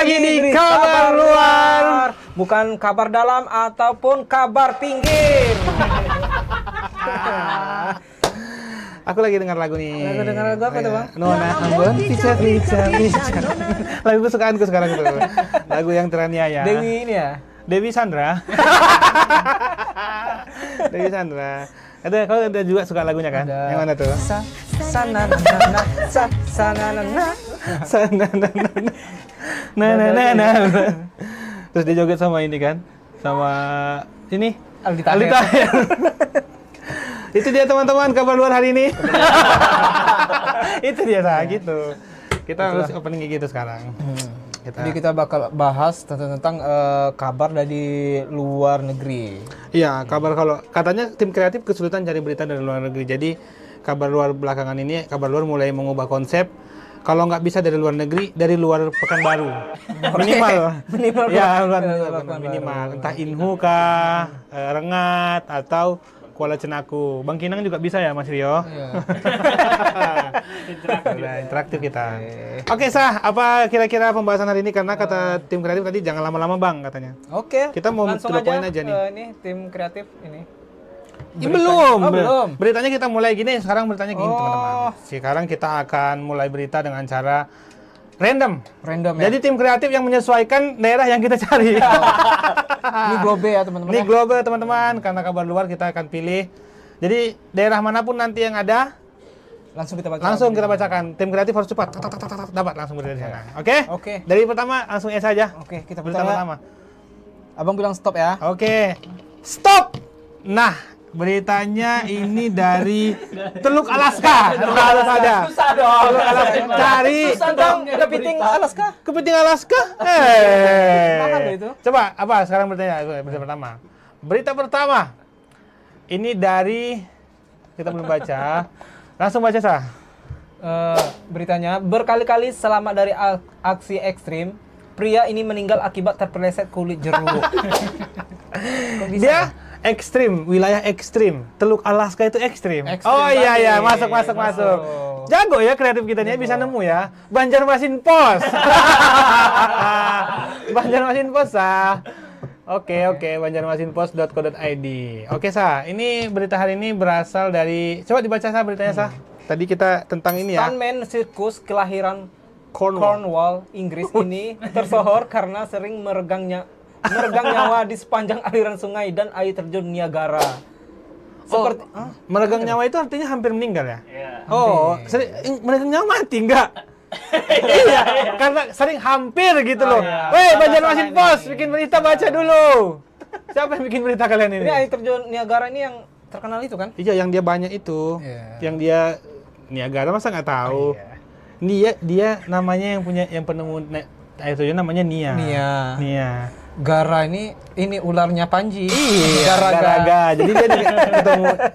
lagi di kabar luar. Bukan kabar dalam ataupun kabar pinggir. Aku lagi dengar lagu nih. Dengar lagu apa tuh, Bang? Nona Ambon, Pica. Lagu kesukaanku sekarang tuh. Lagu yang teraniaya. Dewi ini ya. Dewi Sandra. Dewi Sandra. Ada, kau ada juga suka lagunya kan? Ada. Yang mana tuh? Sana Na. Terus dia joget sama ini kan? Sama ini Aldi Aldi Taher. Itu dia teman-teman kabar luar hari ini. Itu dia gitu. Kita harus opening kayak gitu sekarang. Jadi kita bakal bahas tentang kabar dari luar negeri. Iya, kabar kalau katanya tim kreatif kesulitan cari berita dari luar negeri. Jadi kabar luar belakangan ini, kabar luar mulai mengubah konsep. Kalau nggak bisa dari luar negeri, dari luar Pekanbaru. Minimal. Ya, minimal. Entah Inhu kah, Rengat, atau Kuala Cenaku. Bang Kinang juga bisa ya, Mas Rio? Iya. Interaktif kita. Oke, Sah. Apa kira-kira pembahasan hari ini? Karena kata tim kreatif tadi jangan lama-lama, Bang, katanya. Oke. Kita mau langsung to the point aja nih. Ini tim kreatif ini. Belum. Belum. Beritanya kita mulai gini. Sekarang beritanya gini, teman-teman. Sekarang kita akan mulai berita dengan cara random ya. Jadi tim kreatif yang menyesuaikan daerah yang kita cari. Ini global ya, teman-teman. Ini global, teman-teman. Karena kabar luar kita akan pilih. Jadi daerah manapun nanti yang ada, langsung kita baca. langsung kita bacakan. Tim kreatif harus cepat. Dapat langsung berita di sana. Oke? Oke. Dari pertama langsung S aja. Oke, kita Berita pertama. Abang bilang stop ya. Oke. Stop. Nah, beritanya ini dari Teluk Alaska. Harus ada. Susah dong. Teluk Alaska. Cari Susah dong. Kepiting Alaska. kepiting Alaska. Mahal loh itu. Coba apa sekarang berita pertama. Berita pertama. Ini dari kita belum baca. Langsung baca, Sah. Beritanya, berkali-kali selamat dari aksi ekstrim, pria ini meninggal akibat terpeleset kulit jeruk. Kok bisa? Dia ekstrim, wilayah ekstrim. Teluk Alaska itu ekstrim. Oh iya, masuk. Jago ya kreatif kita nih, bisa nemu ya. Banjarmasin Pos. Banjarmasin Pos, Sah. Oke, banjarmasinpost.co.id. Oke, Sah. Ini berita hari ini berasal dari, coba dibaca, Sah, beritanya, Sah. Tadi kita tentang ini ya. Stuntman sirkus kelahiran Cornwall, Inggris ini tersohor karena sering meregang nyawa di sepanjang aliran sungai dan air terjun Niagara. Seperti Meregang nyawa itu artinya hampir meninggal ya? Oh, meregang nyawa mati enggak? Iya, karena sering hampir gitu loh. Weh, Banjarmasin Pos, bikin berita, baca dulu. Siapa yang bikin berita kalian ini? Ini air terjun Niagara ini yang terkenal itu kan? Iya, yang dia banyak itu. Yang dia Niagara masa nggak tahu. Dia namanya yang penemu air terjun namanya Nia. Gara ini ularnya Panji. Iya, Garaga. Jadi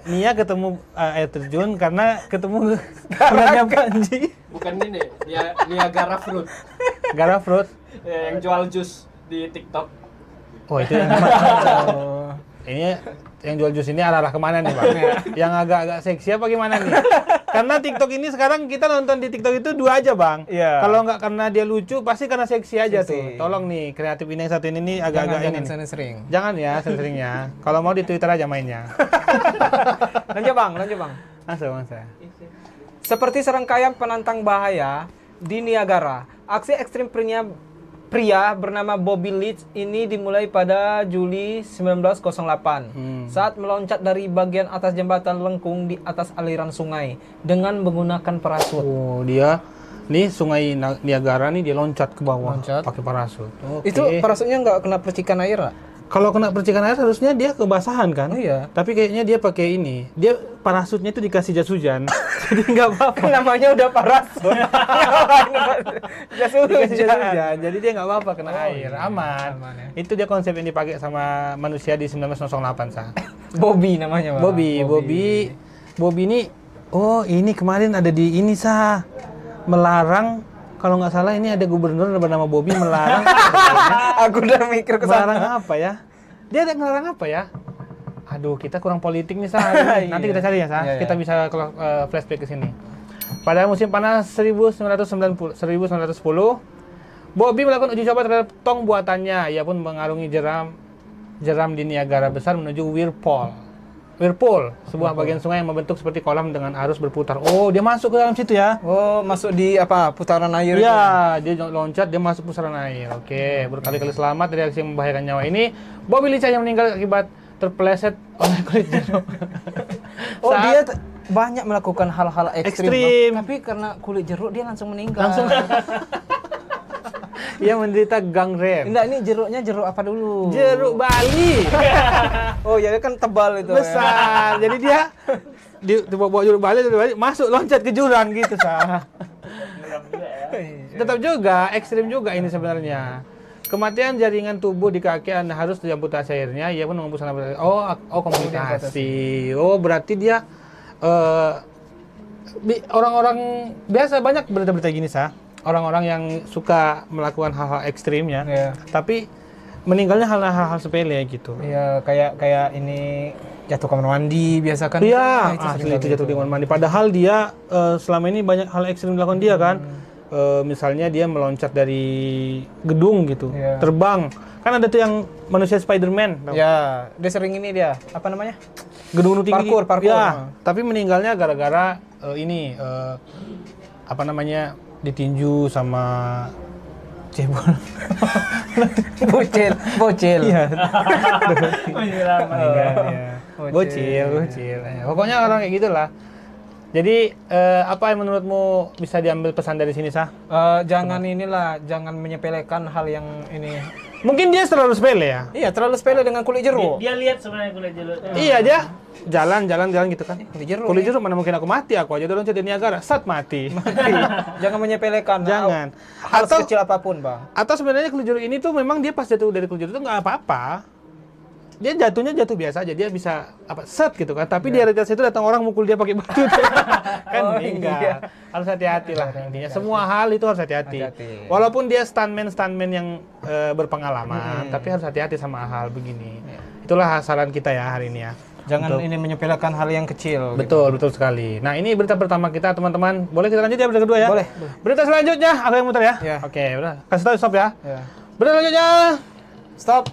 dia ketemu air terjun karena ketemu ularnya Panji. Bukan ini, Niagara Fruit. Gara Fruit. Yang jual jus di TikTok. Oh, itu yang ini yang jual jus ini arah kemana nih, Bang? Yang agak-agak seksi apa gimana nih? Karena TikTok ini sekarang kita nonton di TikTok itu 2 aja, Bang. Iya. Kalau nggak karena dia lucu, pasti karena seksi aja tuh. Tolong nih, kreatif ini yang satu ini nih agak-agak ini. Jangan sering. Jangan ya, sering-seringnya. Kalau mau di Twitter aja mainnya. Lanjut bang. Langsung. Seperti serangkaian penantang bahaya di Niagara, aksi ekstrim pria bernama Bobby Leach ini dimulai pada Juli 1908 saat meloncat dari bagian atas jembatan lengkung di atas aliran sungai dengan menggunakan parasut. Oh, dia nih sungai Niagara nih dia loncat ke bawah pakai parasut. Itu parasutnya nggak kena percikan air nggak? Kalau kena percikan air harusnya dia kebasahan kan? Oh iya. Tapi kayaknya dia pakai ini. Dia parasutnya itu dikasih jas hujan. Jadi nggak apa-apa. Namanya udah parasut. Jas hujan. Jadi dia nggak apa-apa kena air. Aman ya. Itu dia konsep yang dipakai sama manusia di 1908, Sah. Bobby namanya, Bang. Bobby ini, oh ini kemarin ada di ini, Sah. Melarang, kalau nggak salah ini ada gubernur bernama Bobby melarang. Aku udah mikir ke sana. Melarang apa ya? Dia ada ngelarang apa ya? Aduh, kita kurang politik nih, Sah. Nanti kita cari ya, Sah. Kita bisa flashback ke sini. Pada musim panas 1910, Bobby melakukan uji coba terhadap tong buatannya. Ia pun mengarungi jeram di Niagara besar menuju Whirlpool, sebuah bagian sungai yang membentuk seperti kolam dengan arus berputar. Oh, dia masuk ke dalam situ ya? Oh, masuk di apa? Putaran air itu. Iya, dia loncat, dia masuk pusaran air. Oke, berkali-kali selamat dari aksi yang membahayakan nyawa ini. Bobby Leach yang meninggal akibat terpeleset oleh kulit jeruk. Oh, dia banyak melakukan hal-hal ekstrim. Tapi karena kulit jeruk dia langsung meninggal. Langsung. Ia menderita gangren. Enggak, ini jeruknya jeruk apa dulu? Jeruk Bali. Oh, ya kan tebal itu. Besar. Ya. Jadi dia bawa jeruk Bali masuk loncat ke jurang gitu, Sah. Tetap juga ekstrim juga ini sebenarnya. Kematian jaringan tubuh di kaki Anda harus diamputasi akhirnya. Ia pun menghembuskan komunikasi. Oh, berarti dia orang-orang biasa banyak berita-berita gini, Sah. Orang-orang yang suka melakukan hal-hal ekstrim ya. Tapi meninggalnya hal-hal sepele gitu. Iya, kayak ini jatuh kamar mandi biasa kan. Iya, asli itu jatuh di kamar mandi. Padahal dia selama ini banyak hal ekstrim dilakukan dia kan. Misalnya dia meloncat dari gedung gitu, terbang. Kan ada tuh yang manusia Spider-Man. Ya, dia sering ini dia. Apa namanya? Gedung tinggi. Parkour. Ya, tapi meninggalnya gara-gara apa namanya? Ditinju sama cebol. Bocil. Iya. Bocil. Pokoknya orang kayak gitulah. Jadi apa yang menurutmu bisa diambil pesan dari sini, Sah? Jangan menyepelekan hal yang ini. Mungkin dia terlalu sepele ya? Iya, terlalu sepele dengan kulit jeruk. Dia lihat sebenarnya kulit jeruk. Iya, dia jalan gitu kan. Kulit jeruk mana mungkin aku mati, aku aja loncat di Niagara, mati. Jangan menyepelekan. Jangan. Hal kecil apapun, Bang. Atau sebenarnya kulit jeruk ini tuh memang dia pas jatuh dari kulit jeruk itu nggak apa-apa. Dia jatuh biasa aja, dia bisa gitu kan. Tapi di atas itu datang orang mukul dia pakai batu kan meninggal. Iya. Harus hati-hati lah intinya. Semua hal itu harus hati-hati. Walaupun dia stuntman yang berpengalaman, tapi harus hati-hati sama hal begini. Itulah saran kita ya hari ini ya. Jangan ini menyepelekan hal yang kecil. Betul sekali. Nah, ini berita pertama kita, teman-teman. Boleh kita lanjut ya berita kedua ya? Boleh. Berita selanjutnya aku yang muter ya. Oke, udah. Kasih tahu stop ya. Berita selanjutnya. Stop.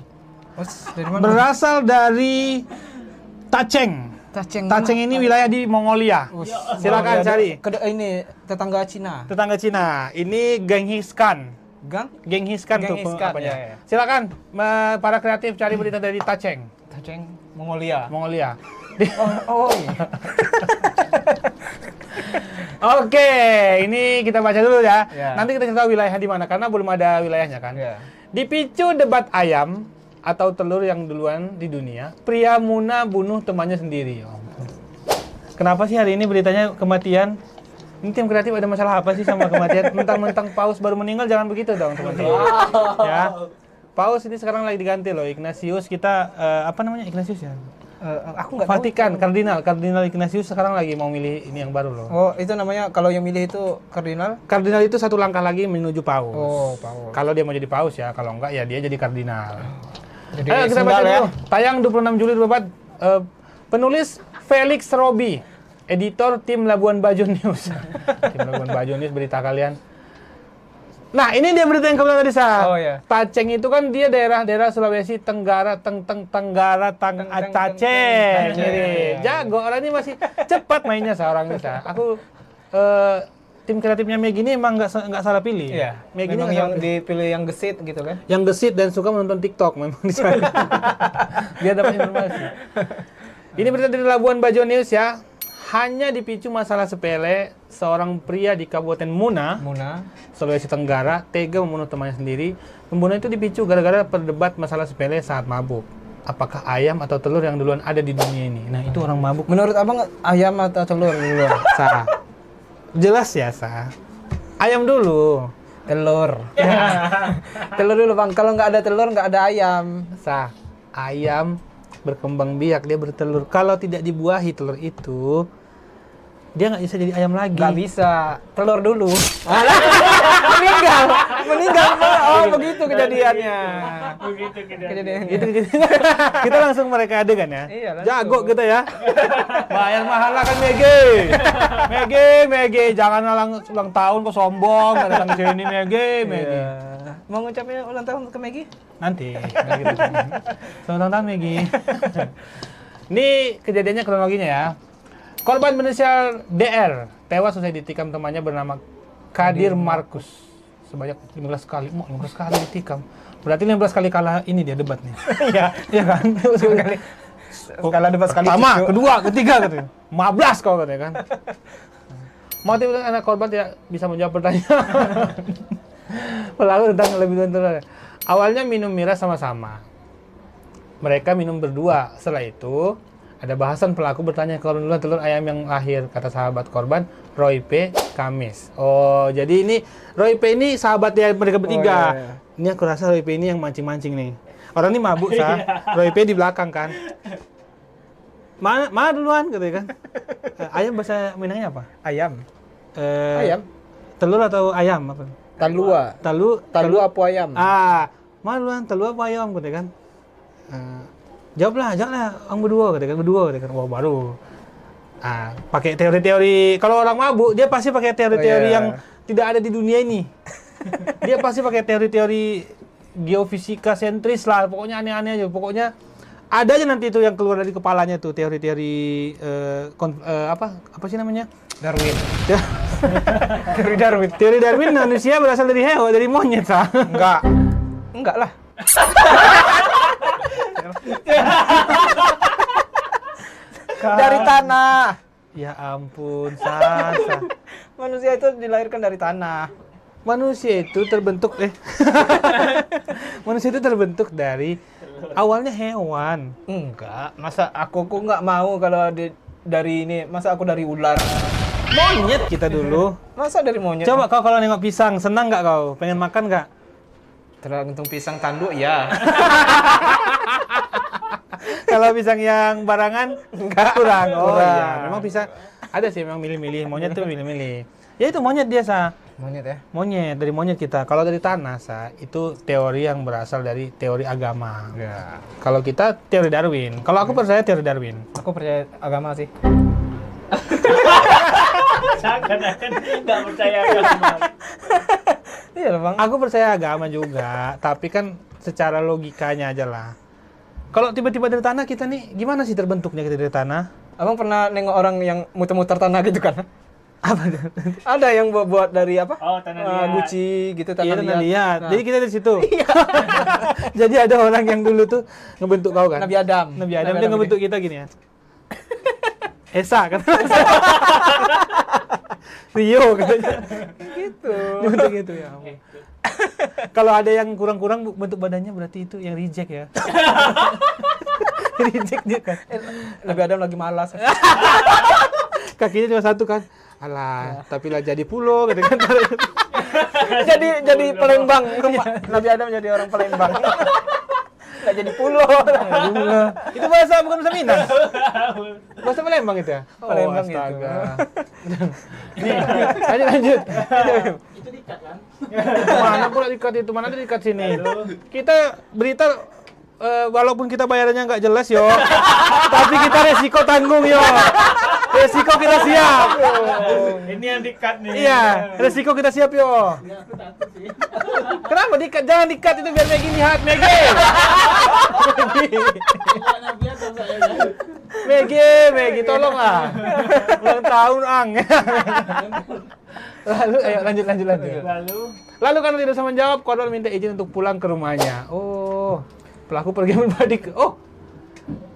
Dari mana? Berasal dari Taceng. Taceng ini wilayah di Mongolia. Silakan cari. Ini tetangga Cina. Ini Genghis Khan. Genghis Khan tuh apanya. Ya. Silakan para kreatif cari berita dari Taceng, Mongolia. Oh. Oke, ini kita baca dulu ya. Nanti kita cerita wilayah di mana karena belum ada wilayahnya kan. Dipicu debat ayam atau telur yang duluan di dunia, pria Muna bunuh temannya sendiri. Kenapa sih hari ini beritanya kematian? Ini tim kreatif ada masalah apa sih sama kematian? Mentang-mentang Paus baru meninggal, jangan begitu dong teman-teman. Ya, Paus ini sekarang lagi diganti loh, Ignatius kita apa namanya Ignatius ya? Aku nggak tahu. Vatikan, Kardinal Ignatius sekarang lagi mau milih ini yang baru loh. Oh, itu namanya kalau yang milih itu kardinal? Kardinal itu satu langkah lagi menuju Paus. Oh, Paus. Kalau dia mau jadi Paus ya, kalau enggak ya dia jadi kardinal. Jadi ayo kita baca dulu. Tayang 26 Juli 2024. Penulis Felix Robi, editor tim Labuan Bajo News. Tim Labuan Bajo News berita kalian. Nah, ini dia berita yang kebetulan tadi, Sah. Oh ya. Taceng itu kan dia daerah Sulawesi Tenggara, Taceng. Jago orang ini masih cepat mainnya seorang ini, Sah. Aku tim kreatifnya Meg ini emang nggak salah pilih. Iya. Meg ini yang dipilih yang gesit gitu kan? Yang gesit dan suka menonton TikTok memang di sana. Biar dapat informasi. Ini berita dari Labuan Bajo News ya. Hanya dipicu masalah sepele, seorang pria di Kabupaten Muna, Sulawesi Tenggara, tega membunuh temannya sendiri. Pembunuhan itu dipicu gara-gara berdebat masalah sepele saat mabuk. Apakah ayam atau telur yang duluan ada di dunia ini? Nah, itu orang mabuk. Menurut abang ayam atau telur duluan? Sah. Jelas ya, Sah. Ayam dulu. Telur. Telur dulu, Bang. Kalau nggak ada telur, nggak ada ayam. Sah. Ayam berkembang biak, dia bertelur. Kalau tidak dibuahi telur itu, dia nggak bisa jadi ayam lagi. Nggak bisa, telur dulu. meninggal. Oh begitu kejadiannya. Begitu Kejadian. Gitu. Kita langsung mereka adegan ya. Iya, langsung. Jago kita ya. Bayar mahal lah kan Mege. Jangan ulang tahun kok sombong, datang ke sini Mege. Iya. Mau ngucapin ulang tahun ke Maggie? Nanti. Selamat ulang tahun Megi. Ini kejadiannya kronologinya ya. Korban berinisial DR tewas usai ditikam temannya bernama Kadir Markus sebanyak 15 kali. 15 kali ditikam. Berarti 15 kali kalah ini dia debat nih. Iya kan? 15 kali. Kalah debat sekali. Pertama, kedua, ketiga katanya. 15 kau katanya kan. Motif anak korban tidak bisa menjawab pertanyaan. Pelaku tentang lebih lanjut. Awalnya minum miras sama-sama. Mereka minum berdua. Setelah itu ada bahasan pelaku bertanya ke korban duluan telur ayam yang lahir, kata sahabat korban Roy P. Kamis. Oh, jadi ini Roy P. ini sahabat ya mereka bertiga. Iya. Ini aku rasa Roy P. ini yang mancing-mancing nih. Orang ini mabuk Roy P. di belakang kan. Mana duluan katanya kan. Ayam bahasa Minangnya apa? Ayam. Ayam. Telur atau ayam apa? Talua. Talu apa ayam? Mana duluan telur apa ayam katanya kan. Jawablah, orang berdua katakan. Wah baru. Pakai teori-teori. Kalau orang mabuk, dia pasti pakai teori-teori yang tidak ada di dunia ini. Dia pasti pakai teori-teori geofisika sentris lah. Pokoknya aneh-aneh aja. Pokoknya ada aja nanti itu yang keluar dari kepalanya tuh teori-teori apa sih namanya? Darwin. Teori Darwin manusia berasal dari hewan, dari monyet sah. Enggak lah. Dari tanah. Ya ampun, Sasa. Manusia itu dilahirkan dari tanah. Manusia itu terbentuk Manusia itu terbentuk dari awalnya hewan. Enggak, masa aku nggak mau kalau dari ini, masa aku dari ular. Monyet kita dulu. Masa dari monyet? Coba kau kalau nengok pisang, senang nggak kau? Pengen makan nggak? Tergantung pisang tanduk ya. Kalau pisang yang barangan Enggak. kurang. Oh Kurang. iya, memang pisang ada sih memang milih-milih. Monyet tuh milih-milih. Ya itu monyet dia, Sa. Monyet ya? Monyet, dari monyet kita. Kalau dari tanah, Sa, itu teori yang berasal dari teori agama. Ya. Kalau kita teori Darwin. Kalau aku percaya teori Darwin. Aku percaya agama sih. Seakan-akan nggak percaya agama. Iya loh, Bang. Aku percaya agama juga, tapi kan secara logikanya aja lah. Kalau tiba-tiba dari tanah kita nih, gimana sih terbentuknya kita dari tanah? Abang pernah nengok orang yang muter-muter tanah gitu kan? Apa? Ada yang buat dari apa? Oh, tanah liat. Guci gitu, Iya, tanah liat. Nah, Jadi kita dari situ. Jadi ada orang yang dulu tuh ngebentuk kau kan? Nabi Adam. Nabi Adam dia ngebentuk kita gini ya. Esa kan? Rio katanya. Gitu. Bentuk gitu ya. ampun. Kalau ada yang kurang-kurang bentuk badannya berarti itu yang reject ya. Reject dia kan. Nabi Adam lagi malas. Kakinya cuma satu kan. Alah, tapi lah jadi pulau gitu kan. jadi Palembang. Nabi Adam jadi orang Palembang. Nggak jadi pulau. Itu bahasa bukan bahasa Minang. Bahasa Palembang itu ya? Palembang oh, gitu. astaga. Nih, lanjut. Itu dikat kan? Mana pula dikat itu? Mana ada dikat sini? Kita berita walaupun kita bayarannya nggak jelas yo, tapi kita resiko tanggung yo. Resiko kita siap. Ini yang dikat nih. Iya, resiko kita siap yo. Kenapa dikat? Jangan dikat itu biar Megi lihat, Megi. Megi, tolonglah. Ulang tahun ang. Lalu, ayo lanjut. Lalu karena tidak bisa menjawab, korban minta izin untuk pulang ke rumahnya. Oh, pelaku pergi berbalik.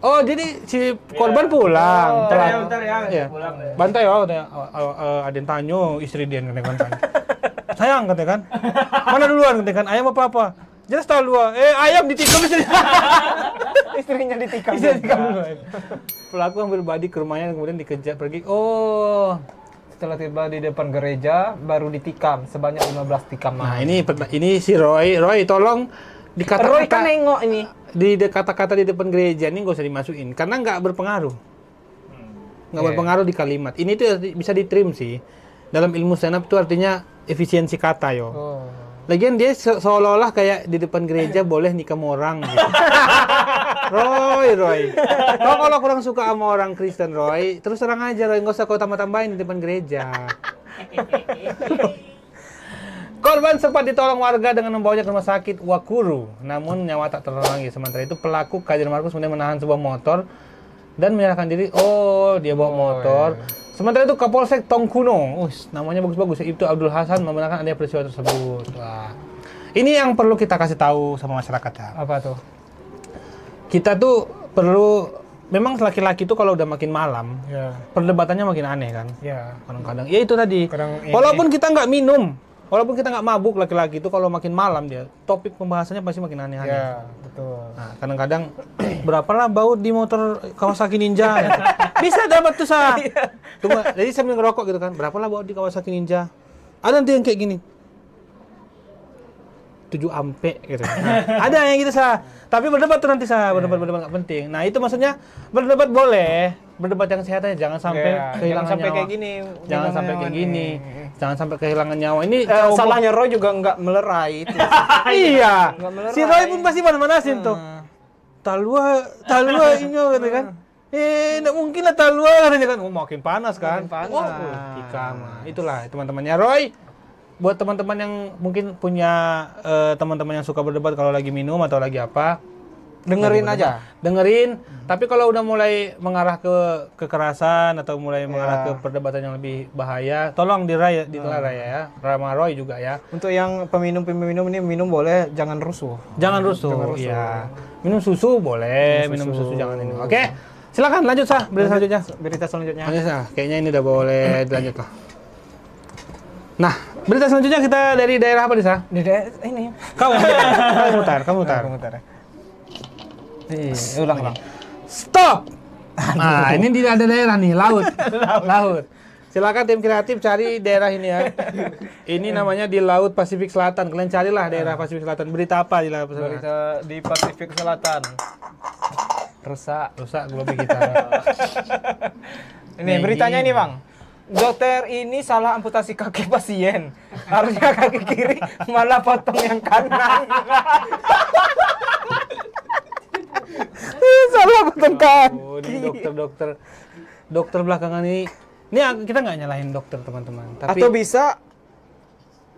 Oh, jadi si korban pulang. Bentar ya. Iya. Pulang deh. Bantai ada yang tanya istri dia katanya kan. Sayang katanya kan. Mana duluan katanya kan, ayam apa? Jelas tahu lu. Ayam ditikam istri. Istrinya ditikam. duluan. Pelaku ambil badi ke rumahnya kemudian dikejar pergi. Oh. Setelah tiba di depan gereja baru ditikam sebanyak 15 tikaman. Nah, ini si Roy tolong dikata-kata. Roy kan nengok ini. Di kata-kata di depan gereja ini nggak usah dimasukin karena nggak berpengaruh. nggak berpengaruh di kalimat. Ini tuh bisa ditrim sih. Dalam ilmu stand up itu artinya efisiensi kata yo. Lagian dia seolah-olah kayak di depan gereja boleh nikah sama orang gitu. Roy. Kau kalau kurang suka sama orang Kristen, Roy, terus terang aja, Roy, nggak usah kau tambah-tambahin di depan gereja. Korban sempat ditolong warga dengan membawanya ke rumah sakit Wakuru, namun nyawa tak tertolongi. Sementara itu pelaku Kadir Markus kemudian menahan sebuah motor dan menyerahkan diri. Oh, dia bawa motor. Sementara itu Kapolsek Tongkuno, namanya bagus-bagus, Ibtu Abdul Hasan membenarkan adanya peristiwa tersebut. Wah. Ini yang perlu kita kasih tahu sama masyarakat ya. Apa tuh? Kita tuh perlu, memang laki-laki tuh kalau udah makin malam, perdebatannya makin aneh kan. Ya. Kadang-kadang, ya itu tadi. Kadang Walaupun kita nggak minum, walaupun kita nggak mabuk, laki-laki itu kalau makin malam dia, topik pembahasannya pasti makin aneh-aneh. Ya, betul. Nah, kadang-kadang berapalah baut di motor Kawasaki Ninja. Gitu. Bisa dapat tuh sah. Tunggu, jadi sambil ngerokok gitu kan. Berapalah baut di Kawasaki Ninja? Ada nanti yang kayak gini. 7 ampe gitu. Nah, ada yang gitu sah. Tapi berdebat tuh nanti sah, berdebat nggak penting. Nah, itu maksudnya berdebat boleh, berdebat yang sehat aja, jangan sampai kehilangan sampai nyawa. kayak gini. Jangan sampai kayak gini. Jangan sampai kehilangan nyawa. Ini salahnya Roy juga nggak melerai itu. Iya. Nggak melerai. Si Roy pun pasti mana-manasin tuh. Talua ini gitu kan. Nggak mungkin lah Talua katanya kan. Makin panas kan. Makin panas. Itulah teman-temannya Roy. Buat teman-teman yang mungkin punya teman-teman yang suka berdebat kalau lagi minum atau lagi apa, dengerin aja. Dengerin. Tapi kalau udah mulai mengarah ke kekerasan atau mulai mengarah ke perdebatan yang lebih bahaya, tolong ditelarai ya. Rama Roy juga ya. Untuk yang peminum ini minum boleh, jangan rusuh. Jangan rusuh. Iya. Minum susu boleh, minum susu jangan ini. Oke. Silakan lanjut sah berita selanjutnya. Berita selanjutnya. Lanjut sah. Kayaknya ini udah boleh dilanjut lah. Nah, berita selanjutnya kita dari daerah apa nih sah? Di daerah ini. Kamu mutar. Ulang. Stop. Nah, ini ada daerah nih, laut. Silakan tim kreatif cari daerah ini ya. Ini namanya di Laut Pasifik Selatan. Kalian carilah daerah Pasifik Selatan. Berita apa di Laut Pasifik Selatan? Berita di Pasifik Selatan. Rusak gelobi kita. Ini beritanya ini, Bang. Dokter ini salah amputasi kaki pasien. Harusnya kaki kiri, malah potong yang kanan. Salah potong kaki. Oh, ini dokter belakangan ini kita nggak nyalahin dokter teman-teman. Tapi atau bisa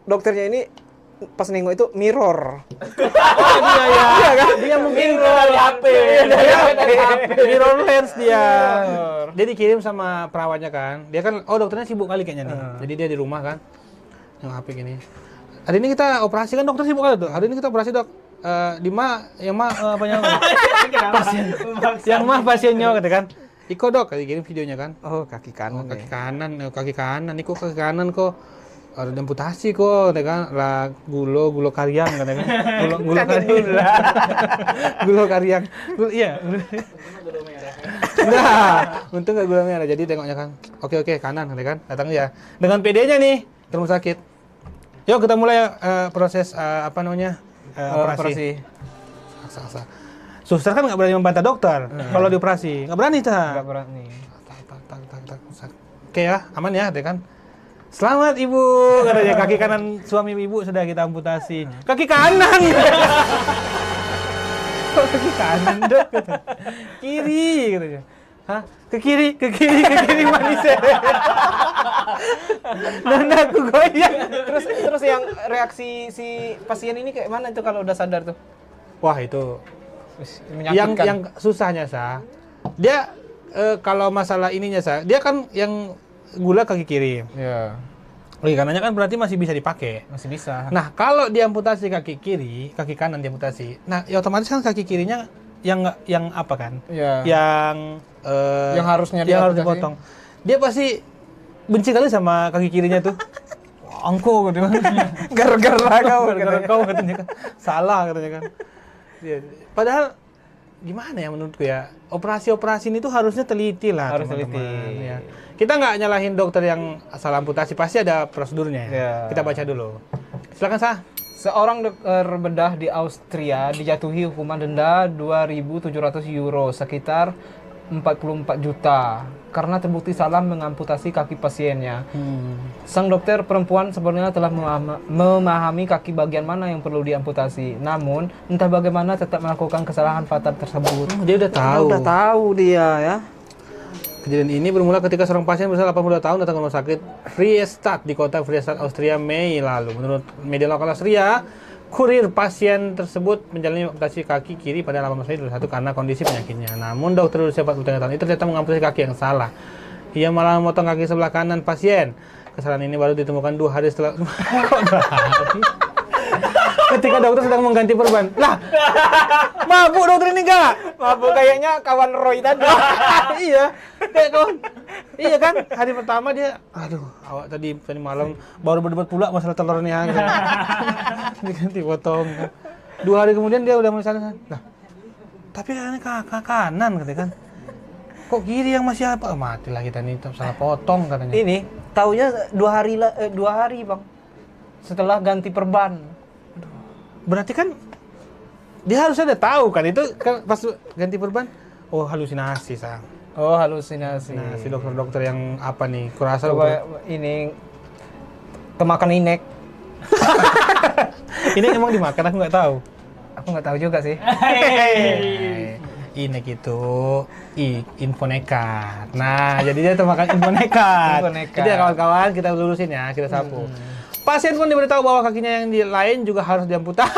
dokternya ini pas nengok itu mirror. Oh, dia kan? Dia mungkin dari HP. Mirror lens dia. Dia dikirim sama perawatnya kan. Dia kan dokternya sibuk kali kayaknya nih. Jadi dia di rumah kan. Yang HP gini. Hari ini kita operasi kan, dokter sibuk kali tuh. Hari ini kita operasi, Dok. Pasiennya kata kan. Iko dok, kirim videonya kan. Kaki kanan. Kaki kanan. Iko kaki kanan kok. Ada amputasi kok, kan? Lah gulo karyang kan? Gulo karyang. Gulo karyang. Iya. Nah, untung nggak gula merah. Jadi tengoknya kan. Oke kanan kan? Datang ya. Dengan PD-nya nih ke rumah sakit. Yuk kita mulai proses operasi. Suster kan nggak berani membantah dokter kalau dioperasi. Nggak berani ta? Nggak berani. Oke ya, aman ya, kan? Selamat ibu, katanya kaki kanan suami ibu sudah kita amputasi. Kaki kanan. Kaki kanan dok. Kiri katanya. Hah? Ke kiri manis. Dan aku goyang. Terus yang reaksi si pasien ini kayak mana itu kalau udah sadar tuh? Wah itu menyakitkan. Yang susahnya sah. Dia kalau masalah ininya sah, dia kan yang gula kaki kiri. Iya. Kaki kanannya kan berarti masih bisa dipakai. Masih bisa. Nah, kalau diamputasi kaki kanan diamputasi. Nah, ya otomatis kan kaki kirinya yang apa kan? Iya. Yang harusnya harus dipotong. Dia pasti benci kali sama kaki kirinya tuh. Angko gitu kan. Gara-gara kau katanya kan. Salah katanya kan. Padahal gimana ya menurutku ya, operasi ini tuh harusnya teliti lah. Harus teliti. Ya. Kita nggak nyalahin dokter yang asal amputasi, pasti ada prosedurnya. Ya. Kita baca dulu. Silakan sah. Seorang dokter bedah di Austria dijatuhi hukuman denda 2.700 euro, sekitar 44 juta karena terbukti salah mengamputasi kaki pasiennya. Sang dokter perempuan sebenarnya telah memahami kaki bagian mana yang perlu diamputasi. Namun, entah bagaimana tetap melakukan kesalahan fatal tersebut. Dia udah tahu. Udah tahu dia ya. Kejadian ini bermula ketika seorang pasien berusia 82 tahun datang ke rumah sakit Friestadt di kota Friestadt, Austria, Mei lalu. Menurut media lokal Austria, kurir pasien tersebut menjalani amputasi kaki kiri pada 18 Mei 2021 karena kondisi penyakitnya. Namun dokter berusia 43 tahun itu ternyata mengamputasi kaki yang salah. Ia malah memotong kaki sebelah kanan pasien. Kesalahan ini baru ditemukan 2 hari setelah ketika dokter sedang mengganti perban. Lah, mabuk dokter ini enggak? Mabuk kayaknya kawan Roy tadi. Iya, kayak kawan. Iya kan, hari pertama dia, aduh, awak tadi malam baru berdebat pula masalah telurnya. Gitu. Diganti potong. 2 hari kemudian dia udah mulai sadar. Lah, tapi kan kanan katanya kan. Kok kiri yang masih apa? Matilah kita nih, salah potong katanya. Ini taunya 2 hari bang. Setelah ganti perban. Berarti kan dia harusnya udah tahu kan itu kan pas ganti perban. Oh, halusinasi sang. Oh, halusinasi. Nah, si dokter-dokter yang apa nih? Kurasa Coba ini kemakan inek. ini emang dimakan, aku nggak tahu. Aku nggak tahu juga sih. Inek itu info nekat. Nah, jadi dia termakan info nekat. Info nekat. Jadi ya kawan-kawan kita lurusin ya, kita sapu. Pasien pun diberitahu bahwa kakinya yang lain juga harus diamputasi.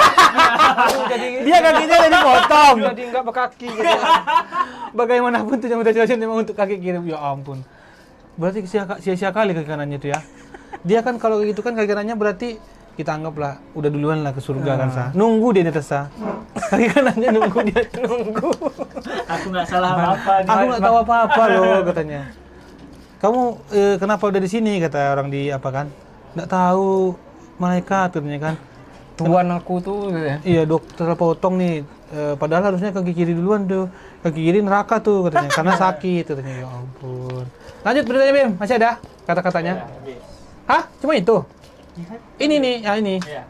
Dia kakinya jadi dipotong. Jadi nggak berkaki gitu. Bagaimanapun tuh yang pasien memang untuk kaki kiri. Ya ampun. Berarti sia-sia kali kaki kanannya itu ya. Dia kan kalau gitu kan kaki kanannya berarti kita anggaplah udah duluan lah ke surga kan sah. Nunggu dia di atas sah. Kaki kanannya nunggu dia nunggu. Aku nggak salah apa-apa. Aku nggak tahu apa-apa loh katanya. Kamu kenapa udah di sini kata orang di apa kan? Nggak tahu malaikat katanya kan. Tuan aku tuh gitu ya. Iya dokter potong nih. Padahal harusnya kaki kiri duluan tuh. Kaki kiri neraka tuh katanya karena sakit katanya. Ya ampun. Lanjut beritanya Bim, masih ada kata-katanya? Hah? Cuma itu? Ini nih, ya ini. Iya.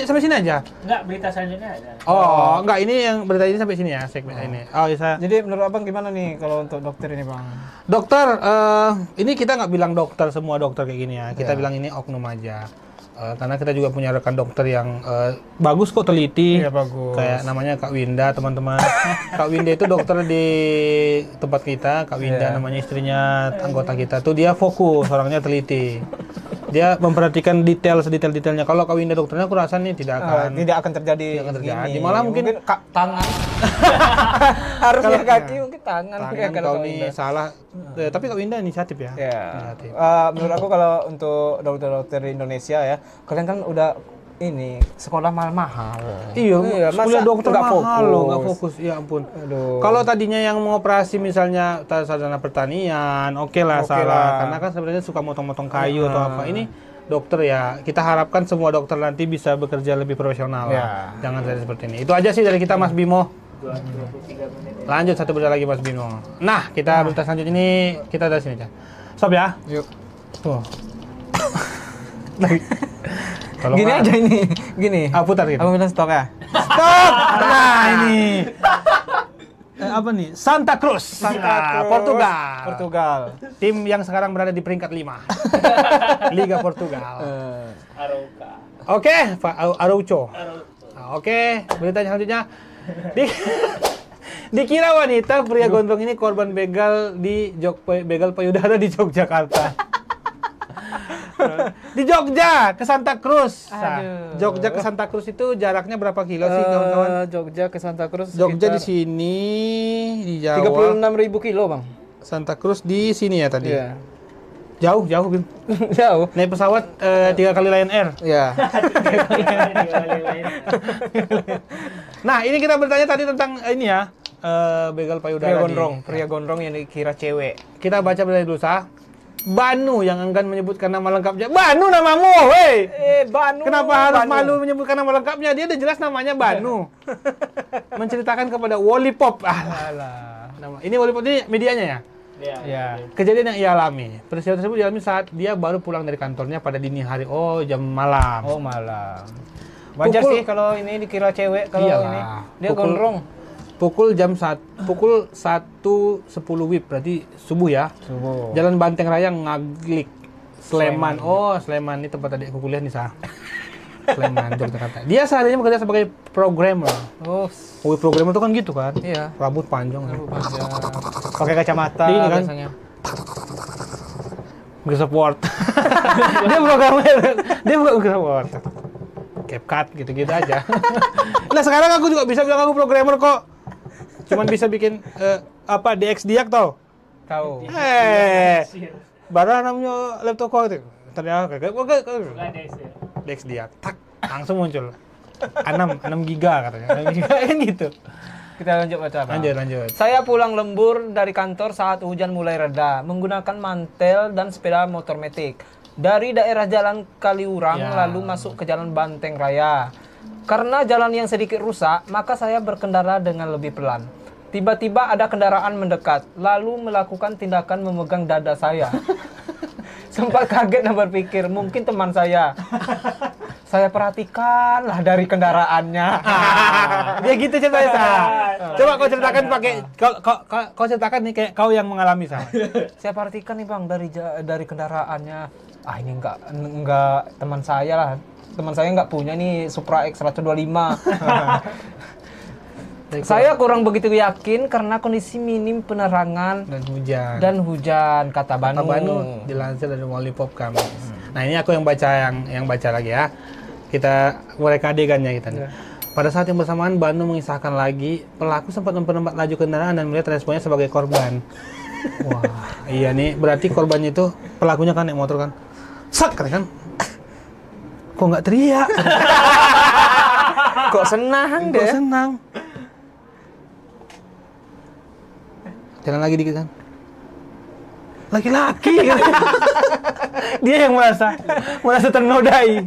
Sampai sini aja. Enggak, berita selanjutnya ada. Oh, enggak ini yang berita ini sampai sini ya segmen ini. Oh, bisa. Jadi menurut abang gimana nih kalau untuk dokter ini bang? Dokter, ini kita nggak bilang dokter semua dokter kayak gini ya. Kita bilang ini oknum aja. Karena kita juga punya rekan dokter yang bagus kok, teliti. Iya bagus. Kayak namanya Kak Winda teman-teman. Kak Winda itu dokter di tempat kita. Kak Winda namanya istrinya anggota kita. Tuh dia fokus, orangnya teliti. Dia memperhatikan sedetail-detailnya. Kalau Kak Winda dokternya aku rasa nih tidak akan terjadi. terjadi. Malah mungkin tangan. Harusnya kaki, mungkin tangan. Kau nih salah. Tapi Kak Winda inisiatif ya. Inisiatif. Menurut aku kalau untuk dokter-dokter di Indonesia ya, kalian kan udah ini sekolah mahal-mahal. Iya, kuliah dokter nggak mahal loh, nggak fokus. fokus. Ya ampun. Aduh. Kalau tadinya yang mengoperasi misalnya sarjana pertanian, oke lah salah. Karena kan sebenarnya suka motong-motong kayu atau apa. Ini dokter ya, kita harapkan semua dokter nanti bisa bekerja lebih profesional. Ya. Jangan jadi seperti ini. Itu aja sih dari kita Mas Bimo. 23 menit. Lanjut satu berita lagi Mas Bimo. Nah, kita berita selanjutnya ini kita dari sini aja. Stop ya. Yuk. Tuh. Kalau Gini nggak- aja ini, gini. putar gitu. Aku bilang stok ya. Stop! Nah ini. Apa nih? Santa Cruz. Nah, Portugal. Tim yang sekarang berada di peringkat 5. Liga Portugal. Aroka. Oke, Pak Araujo. Nah, oke, berita selanjutnya. Dikira wanita pria gondrong ini korban begal begal payudara di Yogyakarta. Di Jogja ke Santa Cruz. Aduh. Jogja ke Santa Cruz itu jaraknya berapa kilo sih kawan-kawan? Jogja ke Santa Cruz. Jogja di sini di Jawa. 36.000 kilo bang. Santa Cruz di sini ya tadi. Iya. Jauh Bim. Jauh. Naik pesawat 3 kali Lion Air. Iya. Nah, ini kita bertanya tadi tentang ini ya. Begal payudara. Pria gondrong yang dikira cewek. Kita baca berita dulu sah. Banu yang enggan menyebutkan nama lengkapnya. Banu namamu, weh. Banu. Kenapa harus malu menyebutkan nama lengkapnya? Dia udah jelas namanya Banu. Menceritakan kepada Wallipop. Alah. Ini Wallipop ini medianya ya? Iya. Kejadian yang ia alami. Peristiwa tersebut dialami saat dia baru pulang dari kantornya pada dini hari. Oh, jam malam. Oh malam. Wajar Pukul- sih kalau ini dikira cewek kalau Iyalah. ini. Dia gondrong. pukul 1:10 WIB berarti subuh ya. Subuh. Jalan Banteng Raya Ngaglik, Sleman. Oh, Sleman ini tempat adikku kuliah nih, Sah. Sleman, Yogyakarta. Dia seharinya bekerja sebagai programmer. Oh, Programmer itu kan gitu kan? iya. Rambut panjang. Pakai kacamata Ini kan? biasanya. Support. Dia programmer. Dia bukan support. CapCut gitu-gitu aja. Nah, sekarang aku juga bisa bilang aku programmer kok. Cuman bisa bikin DX Diak tau? Tahu. Baru namanya laptop kok itu. Ternyata Bukan Dex ya. DX Diak. Tak, langsung muncul. 6 giga katanya. 6 giga kan gitu. Kita lanjut baca. Bang. Lanjut. Saya pulang lembur dari kantor saat hujan mulai reda, menggunakan mantel dan sepeda motor metik. Dari daerah Jalan Kaliurang lalu masuk ke Jalan Banteng Raya. Karena jalan yang sedikit rusak, maka saya berkendara dengan lebih pelan. Tiba-tiba ada kendaraan mendekat, lalu melakukan tindakan memegang dada saya. Sempat kaget dan berpikir, mungkin teman saya. Saya perhatikanlah dari kendaraannya. Dia gitu ceritanya, Sah. Coba kau ceritakan pakai kau ceritakan nih kayak kau yang mengalami, Sah. Saya perhatikan nih Bang dari kendaraannya. Ah ini enggak teman saya lah. Teman saya nggak punya nih Supra X 125. Saya kurang begitu yakin karena kondisi minim penerangan dan hujan. kata Banu. Dilansir dari Wallipop kami. Nah, ini aku yang baca lagi ya. Kita mereka adegannya kita nih. Pada saat yang bersamaan Banu mengisahkan lagi, pelaku sempat memperlambat laju kendaraan dan melihat responnya sebagai korban. Wah, iya nih, berarti korbannya itu pelakunya kan naik motor kan. Sak kan. Kok nggak teriak? Kok senang Kok senang? Jalan lagi dikit kan. Laki-laki kan. Dia yang merasa ternodai.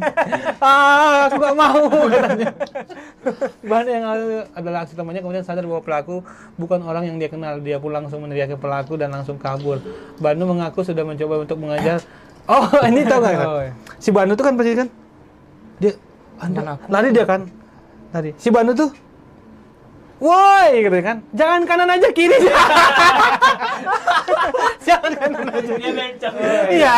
Aku gak mau katanya. Bahkan yang adalah aksi temannya kemudian sadar bahwa pelaku bukan orang yang dia kenal. Dia pun langsung meneriaki pelaku dan langsung kabur. Banu mengaku sudah mencoba untuk mengajar. Oh, ini tau gak kan? Si Banu tuh kan pasti kan dia lari dia kan. Lari. Si Banu tuh woi, gitu kan. Jangan kanan aja kiri. Jangan kanan aja. Dia bencong. Iya.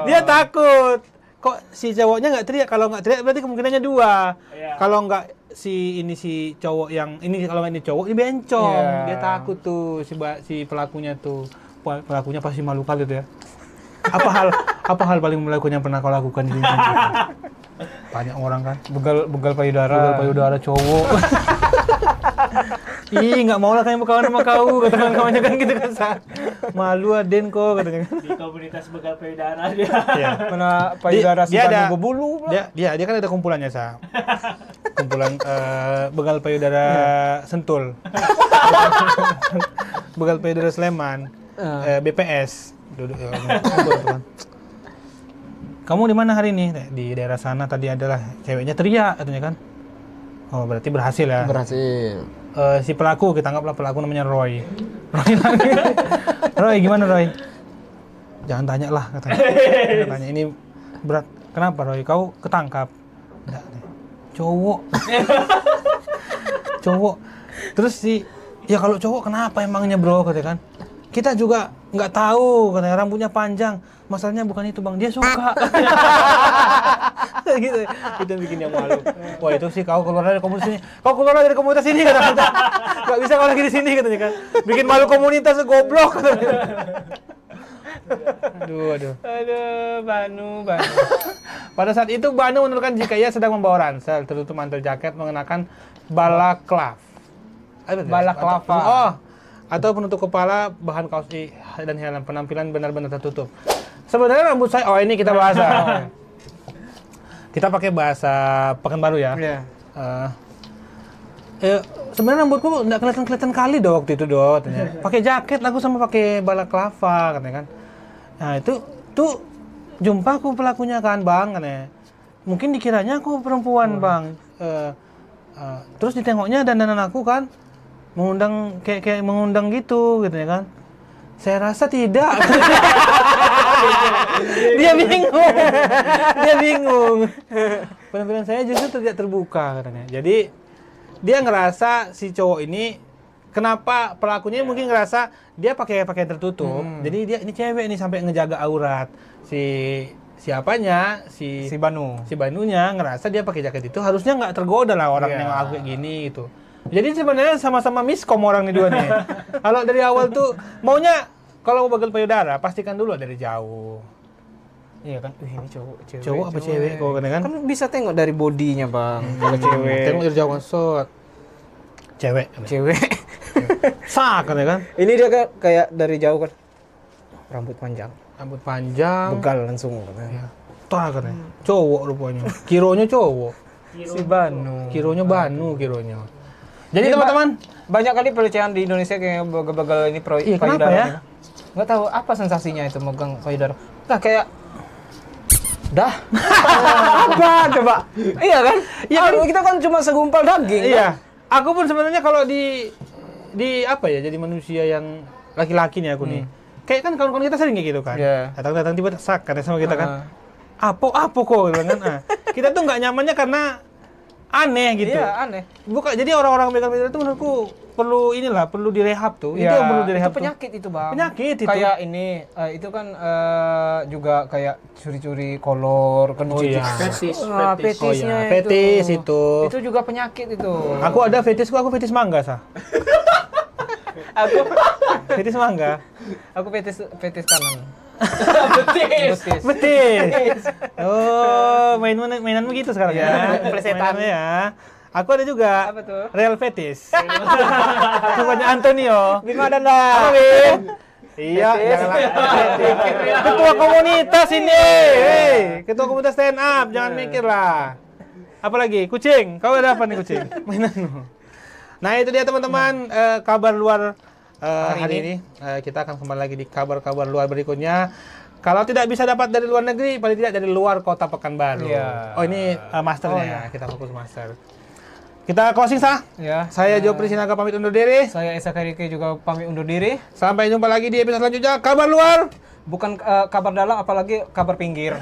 Dia takut. Kok si cowoknya nggak teriak? Kalau nggak teriak berarti kemungkinannya dua. Iya. Kalau nggak si cowok yang ini kalau nggak ini cowok ini bencong. Iya. Dia takut tuh si pelakunya tuh. Pelakunya pasti malu kali tuh ya. Apa hal paling melakukan yang pernah kau lakukan di sini? Banyak orang kan. Begal payudara Cowok. Ih, nggak mau lah kayak berkawan sama kau, kata kawan-kawannya kan gitu kan, Sa. Malu Aden kok, katanya kan. Di komunitas begal payudara dia. Iya. Mana payudara si dia Banu ada- berbulu. Dia kan ada kumpulannya, Sa. Kumpulan begal payudara Sentul. Begal payudara Sleman. BPS. Duduk ngobrol tuh kan. Kamu di mana hari ini? Di daerah sana tadi adalah ceweknya teriak katanya kan. Oh, berarti berhasil ya. Berhasil. Si pelaku, kita anggaplah pelaku namanya Roy. Roy gimana Roy? Jangan tanya lah katanya. Jangan tanya, ini berat. Kenapa Roy? Kau ketangkap? Enggak. Cowok. Cowok. Terus ya kalau cowok kenapa emangnya bro katanya kan? Kita juga nggak tahu katanya, rambutnya panjang. Masalahnya bukan itu bang, dia suka. Gitu. Itu yang bikin dia malu. Wah itu sih kau keluar dari komunitas ini. Kau keluar dari komunitas ini kata-kata. Gak bisa kau lagi di sini katanya kan. Bikin malu komunitas goblok. Aduh. Aduh, Banu. Pada saat itu Banu menurunkan jika ia sedang membawa ransel, tertutup mantel jaket, mengenakan balaklava. Balaklava. Oh, atau penutup kepala, bahan kaos dan helm. Penampilan benar-benar tertutup. Sebenarnya rambut saya, oh ini kita bahasa. Kita pakai bahasa Pekanbaru ya. Iya. Sebenarnya rambutku nggak kelihatan kali do waktu itu do, katanya. Pakai jaket aku sama pakai balaklava katanya kan. Nah itu tuh jumpa aku pelakunya kan bang katanya. Mungkin dikiranya aku perempuan bang. Terus ditengoknya dandanan aku kan mengundang kayak mengundang gitu ya kan. Saya rasa tidak. Dia bingung. Penampilan saya justru tidak terbuka katanya. Jadi dia ngerasa si cowok ini kenapa pelakunya mungkin ngerasa dia pakai pakaian tertutup. Jadi dia ini cewek nih sampai ngejaga aurat. Siapanya si Banunya ngerasa dia pakai jaket itu harusnya nggak tergoda lah orang yang aku kayak gini gitu. Jadi sebenarnya sama-sama miskom orang nih dua nih. Kalau dari awal tuh maunya kalau mau begal payudara pastikan dulu dari jauh. Iya kan, ini cowok, cewek. Cowok apa cewek kok kan? Kan bisa tengok dari bodinya bang, kalau cewek. Tengok dari jauh shot. Cewek. Sak kan? Ini dia kayak dari jauh kan, rambut panjang, begal langsung. Ya. Tah kan? Cowok rupanya. Kironya cowok. Si Banu. Kironya. Jadi teman-teman, banyak kali pelecehan di Indonesia kayak begal-begal ini kenapa ya? Nggak tahu apa sensasinya itu megang payudara. Nah kayak apa coba? Iya kan? Iya kan kita kan cuma segumpal daging. Iya. Kan? Aku pun sebenarnya kalau di apa ya, jadi manusia yang laki-laki nih aku nih. Kayak kan kawan-kawan kita sering kayak gitu kan. Datang-datang tiba-tiba sak kata sama kita kan. Apa kok gitu kan. Kita tuh nggak nyamannya karena aneh gitu. Iya, aneh. Bukan, jadi orang-orang begal payudara itu menurutku perlu direhab tuh. Ya, itu yang perlu direhab. Itu penyakit tuh, Bang. Penyakit itu. Kayak ini itu kan juga kayak curi-curi kolor kan Fetis. fetisnya fetis itu. Itu juga penyakit itu. Aku ada fetisku, aku fetis mangga sah. Aku Fetis mangga. aku fetis kanan. Betis. Oh, mainanmu gitu sekarang ya. Plesetan. Ya. Aku ada juga. Apa tuh? Real fetis. Namanya Antonio. Bima dan lah. Apa, Bim? Iya, janganlah. Ketua komunitas ini. Hei, ketua komunitas stand up, jangan mikir lah. Apalagi kucing. Kau ada apa nih kucing? Mainanmu. Nah, itu dia teman-teman kabar luar hari ini. Kita akan kembali lagi di kabar-kabar luar berikutnya. Kalau tidak bisa dapat dari luar negeri, paling tidak dari luar kota Pekanbaru. Iya. Oh, ini masternya ya. Kita fokus master. Kita closing sah. Ya. Saya Jopri Sinaga pamit undur diri. Saya Esa Karike juga pamit undur diri. Sampai jumpa lagi di episode selanjutnya. Kabar luar. Bukan kabar dalam, apalagi kabar pinggir.